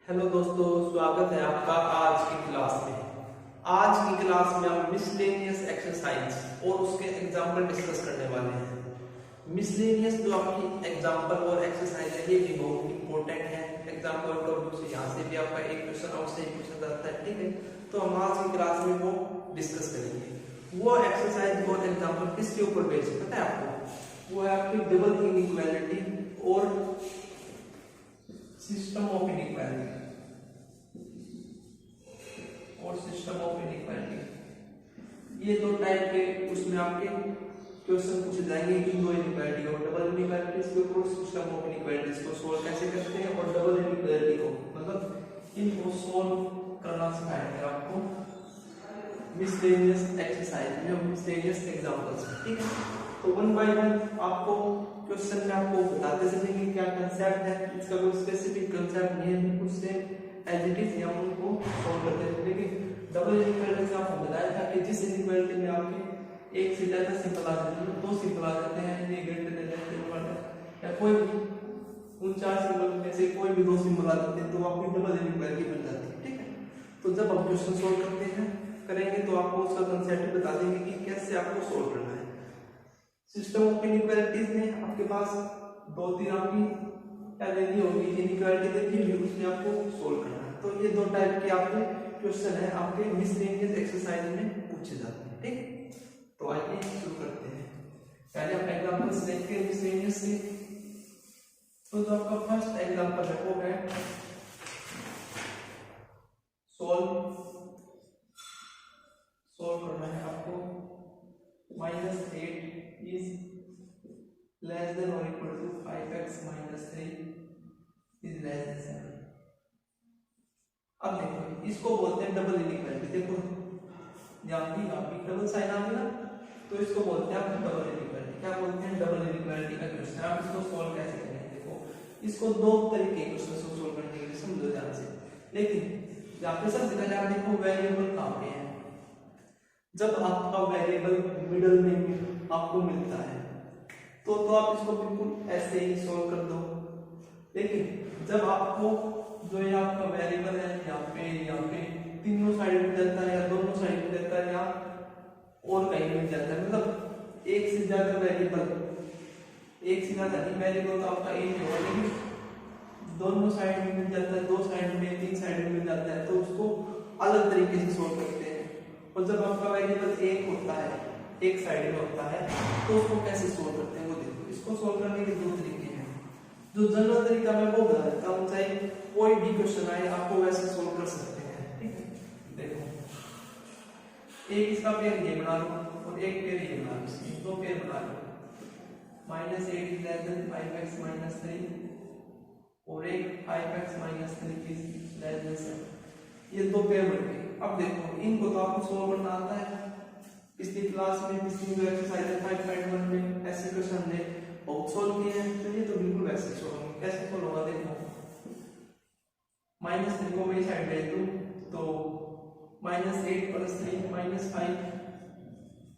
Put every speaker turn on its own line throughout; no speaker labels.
Hello दोस्तों, स्वागत है आपका आज की क्लास में। आज की क्लास में हम मिसलेनियस एक्सरसाइज और उसके एग्जाम्पल डिस्कस करने वाले हैं। मिसलेनियस जो आपकी एग्जाम्पल और एक्सरसाइज है, ये भी बहुत इंपॉर्टेंट है। एग्जाम्पल टॉपिक से यहाँ से भी आपका एक क्वेश्चन और से एक क्वेश्चन आता है, ठीक है। तो हम आज की क्लास में वो डिस्कस करेंगे। वो एक्सरसाइज और एग्जाम्पल किसके ऊपर बेस्ड है पता है आपको? वो है आपकी डबल इनइक्वालिटी और सिस्टम ऑफ इनइक्वालिटी और सिस्टम ऑफ इनइक्वालिटी। ये दो टाइप के उसमें आपके क्वेश्चन पूछे जाएंगे। इन दो इनइक्वालिटी और डबल इनइक्वालिटीज के ऊपर सिस्टम ऑफ इनइक्वालिटीज को सोल्व कैसे करते हैं और डबल इनइक्वालिटी को मतलब इनको सोल्व करना सिखाएंगे आपको मिसलेनियस एक्सरसाइज में, मिसलेनियस एग्जांपल्स, ठीक है। तो वन बाय वन आपको क्वेश्चन में आपको बताते चलेंगे क्या कंसेप्ट है। इसका कोई स्पेसिफिक कंसेप्ट नहीं है, उससे एज इट इज हम उनको सॉल्व करते हैं। लेकिन डबल इनइक्वालिटी से आपको बताया था कि जिस इनइक्वालिटी में आपके एक से ज्यादा सिंपल आ जाते हैं, दो सिंपल आ जाते हैं, ये ग्रेटर देन सिंपल या कोई भी उन चार सिंबल में से कोई भी दो सिंबल आ जाते हैं तो आपकी डबल इनइक्वालिटी बन जाती है, ठीक है। तो जब हम क्वेश्चन सॉल्व करेंगे तो आपको उसका कंसेप्ट बता देंगे कि कैसे आपको सॉल्व करना है। सिस्टम ऑफ इनइक्वालिटीज में आपके पास दो तीन आपकी क्या देनी होगी, इनइक्वालिटी देनी होगी, उसमें आपको सॉल्व करना है। तो ये दो टाइप के आपके क्वेश्चन है आपके मिसलेनियस एक्सरसाइज में पूछे जाते हैं, ठीक। तो आइए शुरू करते हैं। पहले आप एग्जांपल्स देखते हैं मिसलेनियस से। तो जो आपका फर्स्ट एग्जांपल है वो है सॉल्व करना है आपको -8 is less than or equal to 5x minus 3 is less than 7। अब देखो इसको बोलते हैं डबल इनइक्वालिटी। देखो यहाँ भी डबल साइन आ गया ना, तो इसको बोलते हैं आप डबल इनइक्वालिटी। क्या बोलते हैं? डबल इनइक्वालिटी का क्वेश्चन। आप इसको सॉल्व कैसे करेंगे? देखो इसको दो तरीके क्वेश्चन को सॉल्व करने के लिए समझो ध्यान से। लेकिन यहाँ पे सबसे पहले आप देखो वेरिएबल कहाँ पे है। जब आपका वेरिएबल मिडल में आपको मिलता है तो आप इसको बिल्कुल ऐसे ही सॉल्व कर दो। लेकिन जब आपको जो ये आपका वेरिएबल है यहाँ पे तीनों साइड में जाता है या दोनों साइड में जाता है या और कहीं मिल जाता है, मतलब एक से ज्यादा वेरिएबल, एक से ज्यादा नहीं वेरिएबल तो आपका एक ही होगा, लेकिन दोनों साइड में मिल जाता है, दो साइड में, तीन साइड में मिल जाता है, तो उसको अलग तरीके से सोल्व करते हैं। और जब आपका वेरिएबल एक होता है, एक साइड में होता है, तो उसको कैसे सोल्व करते हैं वो देखो। इसको सोल्व करने के दो तरीके हैं। जो जनरल तरीका मैं वो बता देता हूँ, चाहे कोई भी क्वेश्चन आए आपको वैसे सोल्व कर सकते हैं, ठीक है। देखो एक इसका पेयर ये बना लो और एक पेयर ये बना लो, दो पेयर बना लो। -8 is less than 5x minus 3 और एक 5x minus 3 is less than 7। ये दो पेयर बन गए। अब देखो इनको तो आपको सोल्व करना आता है। पिछली क्लास में पिछली जो एक्सरसाइज है 5.1 में ऐसे क्वेश्चन हमने बहुत सोल्व किए हैं, तो ये तो बिल्कुल वैसे सोल्व होंगे। कैसे सोल्व होगा देखो, -3 को वही साइड ले दूं तो -8 + 3 -5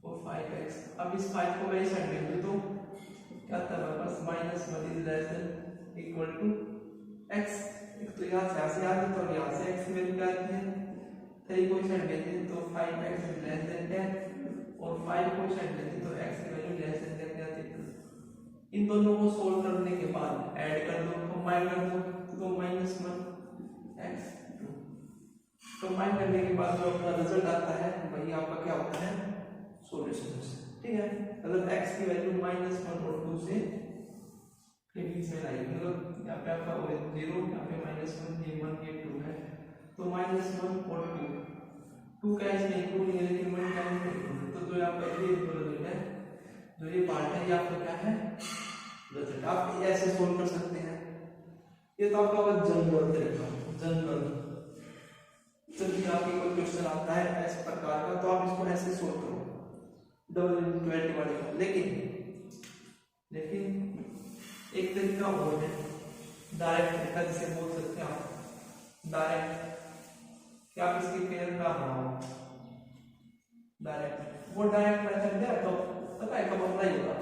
और 5x। अब इस 5 को वही साइड ले दूं तो क्या आता है बस -1 is less than equal to x। एक तो यहाँ से आ गया तो यहाँ से x की वैल्यू क्या आती है, 3 को साइड लेते हैं तो 5x is less than 10 और 5 को साइड लेते हैं तो x की वैल्यू less than 10 आती है। इन दोनों को सोल्व करने के बाद ऐड कर दो, कंबाइन कर दो तो -1x 2। कंबाइन करने के बाद जो अपना रिजल्ट आता है वही आपका क्या होता है, सॉल्यूशन, ठीक है। मतलब x की वैल्यू -1 और 2 से के बीच में लाएंगे, मतलब यहाँ पे आपका 0, यहाँ पे -1, ये 1, ये 2 है, तो -1 और 2 का इसमें इंक्लूड है लेकिन 1 का नहीं। तो जो आपका ये रिजल्ट है, जो ये पार्ट है, ये आपका क्या है, रिजल्ट। आप ऐसे सोल्व कर सकते हैं। ये तो आपका जनरल तरीका, जनरल। जब भी आपके कोई क्वेश्चन आता है इस प्रकार का तो आप इसको ऐसे सोल्व करो डबल इनइक्वालिटी वाले को। लेकिन एक तरीका और है, डायरेक्ट तरीका जिसे बोल सकते हैं आप डायरेक्ट, कि आप इसकी पेयर का बनाओ डायरेक्ट। वो डायरेक्ट मेथड है तो पता है कब अप्लाई होगा,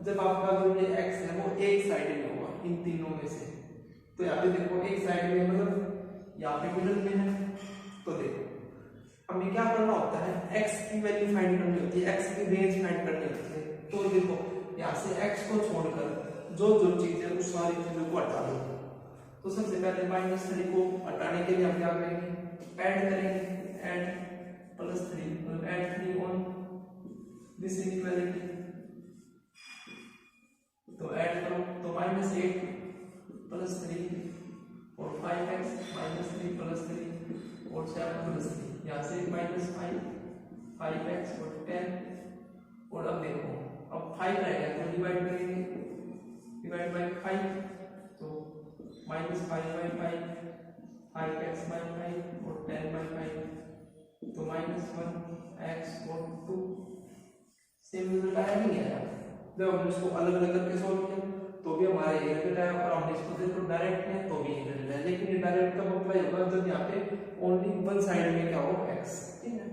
जब आपका जो ये x है वो एक साइडेड होगा इन तीनों में से। तो यहाँ पे देखो एक साइड में मतलब यहाँ पे मिडल में है। तो देखो हमें क्या करना होता है, x की वैल्यू फाइंड करनी होती है, x की रेंज फाइंड करनी होती है। तो देखो यहाँ से x को छोड़कर जो जो चीजें उस सारी चीजों को हटा दो। तो सबसे पहले -3 को हटाने के लिए हम क्या करेंगे, ऐड करेंगे, ऐड +3 मतलब ऐड 3 ऑन दिस इनइक्वालिटी। तो ऐड करो तो -8 + 3 और 5x -3 + 3 और 7 + 3, यहाँ से -5 5x और 10। और अब देखो अब 5 रहेगा तो डिवाइड करेंगे, डिवाइड बाय 5 तो -5/5 5x/5 और 10/5 तो -1x और 2। सेम रिजल्ट आया नहीं आया। जब हमने इसको अलग अलग करके सॉल्व किया तो भी हमारा ये रिजल्ट आया, और हमने इसको देखो डायरेक्ट में तो भी ये रिजल्ट आया। लेकिन ये डायरेक्ट कब अप्लाई होगा, जब यहाँ पे ओनली वन साइड में क्या हो x, ठीक है।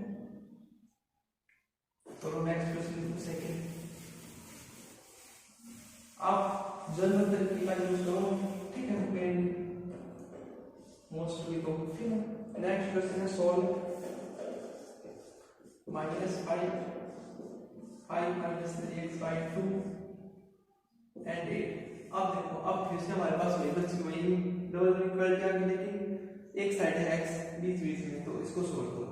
तो नेक्स्ट क्वेश्चन सेकंड, आप जनरल तरीके का यूज करो, ठीक है, मेन मोस्टली तो ठीक है। नेक्स्ट क्वेश्चन है सॉल्व -5 5 - 3x/2 एंड 8। अब देखो अब फिर से हमारे पास वही बची वही डबल इक्वलिटी आ गई, लेकिन एक साइड है x बीच बीच में, तो इसको सोल्व करो।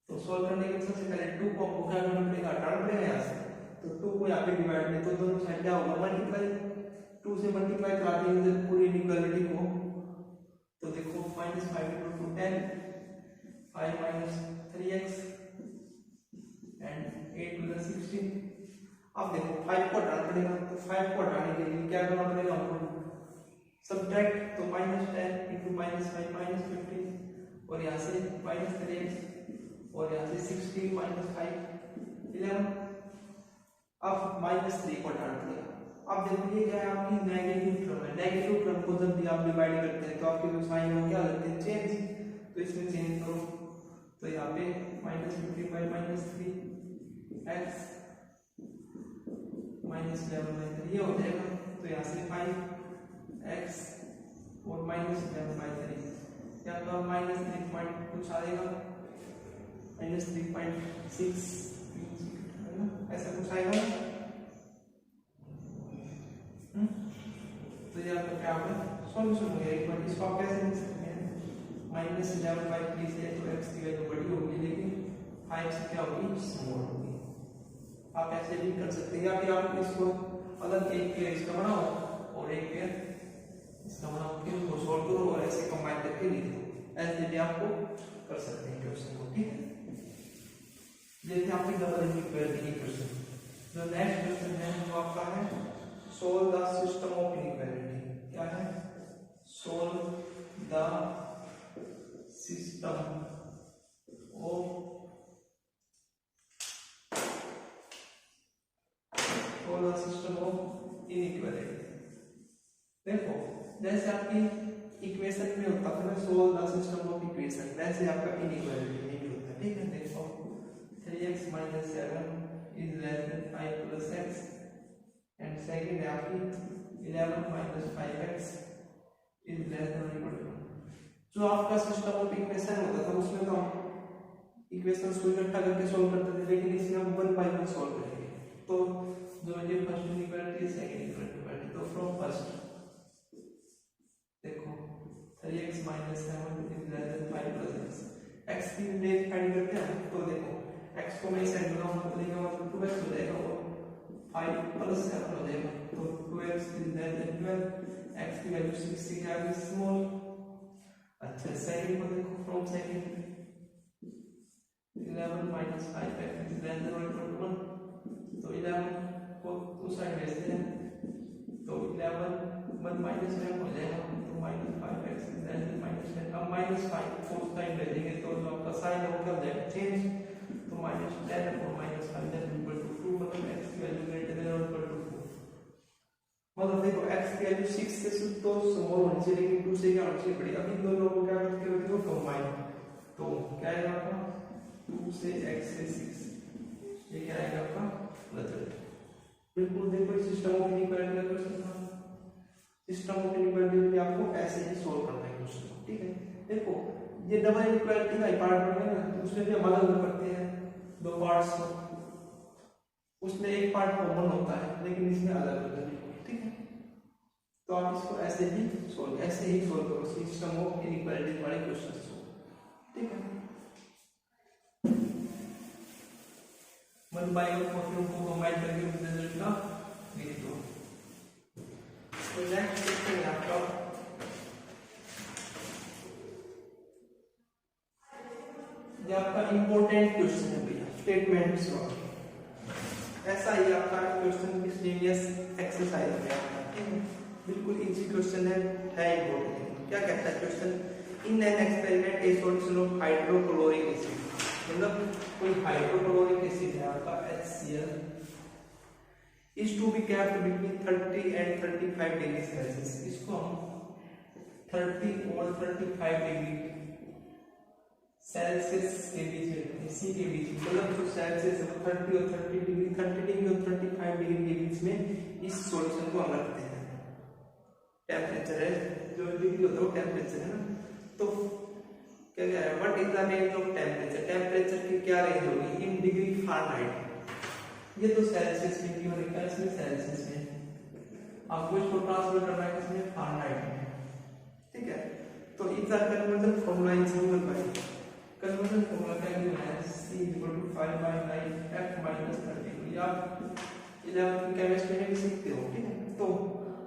तो सोल्व करने के सबसे पहले 2 को आपको क्या करना पड़ेगा, हटाना पड़ेगा यहाँ से। तो 2 को यहाँ पे डिवाइड में, तो दोनों साइड क्या होगा, मल्टीप्लाई, 2 से मल्टीप्लाई करा देंगे पूरी इनइक्वालिटी को। तो देखो -5 × 10 5 - 3x एंड 8 + 16। अब देखो 5 को हटाना पड़ेगा, तो 5 को हटाने के लिए क्या करना पड़ेगा हमको, सब्ट्रैक्ट। तो -10 × -5 -15 और यहाँ से -3x और यहाँ से 16 - 5 11। अब -3 को हटाना पड़ेगा। अब देखो ये क्या है, आपकी नेगेटिव टर्म है। नेगेटिव टर्म को जब भी आप डिवाइड करते हैं तो आपके जो साइन हो क्या लगते हैं, चेंज। तो इसमें चेंज करो, तो यहाँ पे -15/-3 x -11/3 ये हो जाएगा। तो यहाँ से 5x और -11/3 या तो -3 पॉइंट कुछ आएगा, -3.6 है ना, ऐसा कुछ आएगा। तो ये आपका क्या होगा, सॉल्यूशन हो गया। एक बार इसको आप कैसे लिख सकते हैं, -11/3 से तो x की वैल्यू बड़ी होगी, लेकिन 5 से क्या होगी, स्मॉल होगी। आप ऐसे भी कर सकते हैं, या फिर आप इसको अलग एक पेयर इसका बनाओ और एक पेयर इसका बनाओ, फिर उसको सॉल्व करो और ऐसे कंबाइन करके लिख दो। ऐसे भी आपको कर सकते हैं क्वेश्चन को, ठीक है। ये थे आपके डबल इनइक्वालिटी के क्वेश्चन। जो नेक्स्ट क्वेश्चन है वो आपका है solve the system of inequality. क्या है, solve the system of system of inequality. देखो जैसे आपकी इक्वेशन में होता था ना, solve the system of equation, वैसे आपका इनइक्वालिटी में भी होता है, ठीक है। देखो 3x - 7 is less than 5 + x and second है आपकी 11 - 5x is less than or equal to। जो आपका सिस्टम ऑफ इक्वेशन होता था उसमें तो हम इक्वेशंस को इकट्ठा करके सॉल्व करते थे, लेकिन इसमें हम 1 बाय 1 सॉल्व करेंगे। तो जो ये फर्स्ट इनइक्वालिटी, सेकंड इनइक्वालिटी, तो फ्रॉम फर्स्ट देखो 3x - 7 is less than 5 + x, x की रेंज फाइंड करते हैं। तो देखो x को मैं साइड में मतलब लेंगे, मतलब 2x हो जाएगा और 5 + 7 हो जाएगा। तो 2x is less than 12, x की वैल्यू 6 से क्या है, स्मॉल। अच्छा सेकंड को देखो, from second 11 - 5x is less than or equal to 1। तो 11 को उस साइड भेजते हैं, तो 11 1 - 1 हो जाएगा। तो -5x is less than -10। अब -5 को उस साइड भेजेंगे तो जो आपका साइन है वो क्या हो जाएगा, चेंज। तो -10 और -5 = 2, मतलब x की वैल्यू ग्रेटर देन और इक्वल टू 2। मतलब देखो x की वैल्यू 6 से तो स्मॉल होनी चाहिए, लेकिन 2 से क्या होनी चाहिए, बड़ी। अब इन दोनों को क्या करते हो, देखो कंबाइन, तो क्या आएगा आपका 2 से x से 6, ये क्या आएगा आपका रिजल्ट। बिल्कुल देखो सिस्टम ऑफ इनइक्वालिटी का क्वेश्चन था। सिस्टम ऑफ इनइक्वालिटी भी आपको ऐसे ही सॉल्व करना है क्वेश्चन, ठीक है। ये डबल इनइक्वालिटी का पार्ट बनेगा ना, तो उसमें भी हम अलग अलग करते हैं दो पार्ट्स को, उसमें एक पार्ट कॉमन होता है लेकिन इसमें अलग अलग है, ठीक है। तो आप इसको ऐसे ही सोल्व करो सिस्टम ऑफ इनइक्वालिटीज वाले क्वेश्चंस को, ठीक है। मल्टीप्लाई और क्वोटिएंट को कंबाइन करके रिजल्ट का लिख दो। तो नेक्स्ट क्वेश्चन है आपका ये आपका इंपॉर्टेंट क्वेश्चन है भैया, स्टेटमेंट सॉल्व। ऐसा ही आपका क्वेश्चन मिसलेनियस एक्सरसाइज में आता है, बिल्कुल इजी क्वेश्चन है इंपॉर्टेंट। क्या कहता है question, in an experiment A solution of hydrochloric acid, मतलब कोई हाइड्रोक्लोरिक एसिड है आपका HCl is to be kept between 30 and 35 degree Celsius. इसको हम 30 और 35 डिग्री सेल्सियस के बीच में रखते हैं, सी के बीच में, मतलब जो सेल्सियस है वो 30 और 30 डिग्री और 35 डिग्री के बीच में इस सॉल्यूशन को हम रखते हैं। टेम्परेचर है जो डिग्री होता है वो टेम्परेचर है ना, तो क्या क्या है, what is the range of temperature, temperature की क्या रेंज होगी इन डिग्री फारेनहाइट। ये तो सेल्सियस में की होगी, इसमें सेल्सियस में आपको इसको ट्रांसफर करना है इसमें फारेनहाइट में, ठीक है। तो इसका conversion formula is given by, conversion formula क्या गिवन है, C = 5/9 F - 30। ये आप 11th केमिस्ट्री में भी सीखते हो, ठीक है। तो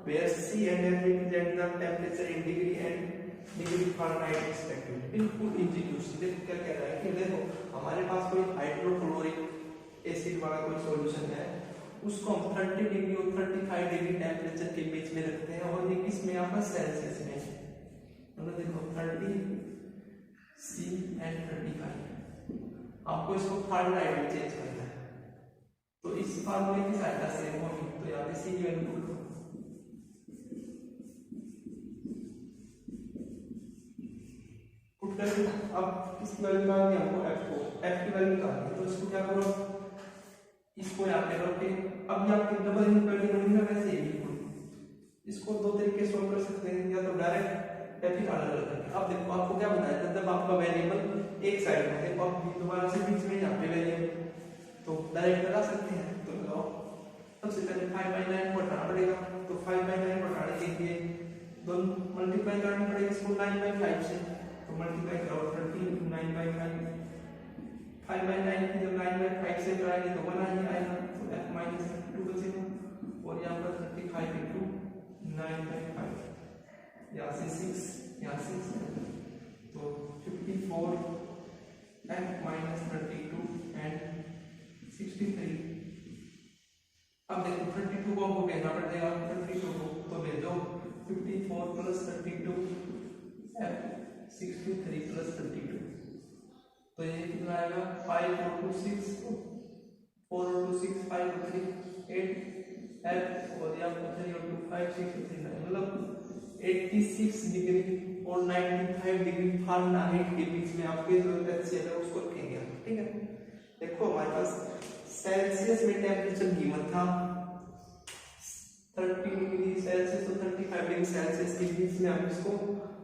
where C and F represent the temperature in degree and degree Fahrenheit respectively, बिल्कुल इजी क्वेश्चन। देखो क्या कह रहा है कि देखो हमारे पास कोई हाइड्रोक्लोरिक एसिड वाला कोई सॉल्यूशन है, उसको हम 30 डिग्री और 35 डिग्री टेम्परेचर के बीच में रखते हैं, और ये किसमें आपका सेल्सियस में, मतलब देखो 30 C and 35, आपको इसको फारेनहाइट में चेंज करना है। तो इस फार्मूले की सहायता से हम तो यहाँ पे C की वैल्यू पुट करो, पुट करके अब किसकी वैल्यू निकालनी है हमको, F की वैल्यू निकालनी है। तो इसको क्या करो, इसको यहाँ पे रख के, अब ये आपकी डबल इनइक्वालिटी बनेगी ना, वैसे ही बिल्कुल इसको दो तरीके से सॉल्व कर सकते हैं, या तो डायरेक्ट या फिर अलग अलग करके। अब देखो आपको क्या बताया था, जब आपका वेरिएबल एक साइड में है, तो आप दोबारा से बीच में यहाँ पे वेरिएबल तो डायरेक्ट लगा सकते हैं। तो लगाओ, सबसे पहले 5/9 को हटाना पड़ेगा, तो 5/9 को हटाने के लिए दोनों मल्टीप्लाई करना पड़ेगा इसको 9/5 से, तो मल्टीप्लाई करो 30 9/5, 5/9 की जब 9/5 से कराएंगे तो 1 ही आएगा, तो F - 32 बचेगा, और यहाँ पर 35 × 9/5, यहाँ से 6, यहाँ से 6, तो 54 F - 32 एंड 63। अब देखो 32 को हमको भेजना पड़ेगा, 32 को तो भेजो 54 + 32 F 63 + 32, तो ये कितना आएगा 5 × 2 6, 4 × 2 6 5 × 3 8 F, और यहाँ पर 3 × 2 5 6 × 3 9, मतलब 86 डिग्री और 95 डिग्री फारेनहाइट के बीच में आपके जो HCl है उसको रखेंगे, ठीक है। देखो हमारे पास सेल्सियस में टेम्परेचर गिवन था 30 डिग्री सेल्सियस और 35 डिग्री सेल्सियस के बीच में हम इसको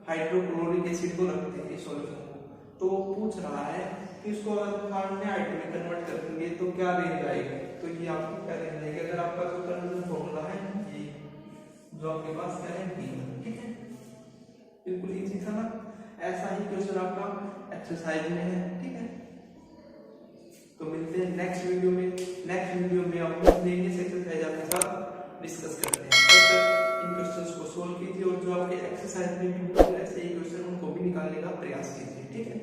हाइड्रोक्लोरिक एसिड को रखते हैं सॉल्यूशन को। तो पूछ रहा है कि इसको अगर फारेनहाइट में कन्वर्ट करेंगे तो क्या रेंज आएगी, तो ये आपकी क्या रेंज आएगी, अगर आपका जो कन्वर्जन फॉर्मूला है ये जो आपके पास क्या है D, ठीक है। बिल्कुल इजी था ना, ऐसा ही क्वेश्चन आपका एक्सरसाइज में है, ठीक है। तो मिलते हैं नेक्स्ट वीडियो में, हम मिसलेनियस एक्सरसाइज आपके साथ डिस्कस करते हैं। तब तक इन क्वेश्चंस को सोल्व कीजिए, और जो आपके एक्सरसाइज में भी ऐसे ही क्वेश्चन उनको भी निकालने का प्रयास कीजिए, ठीक है।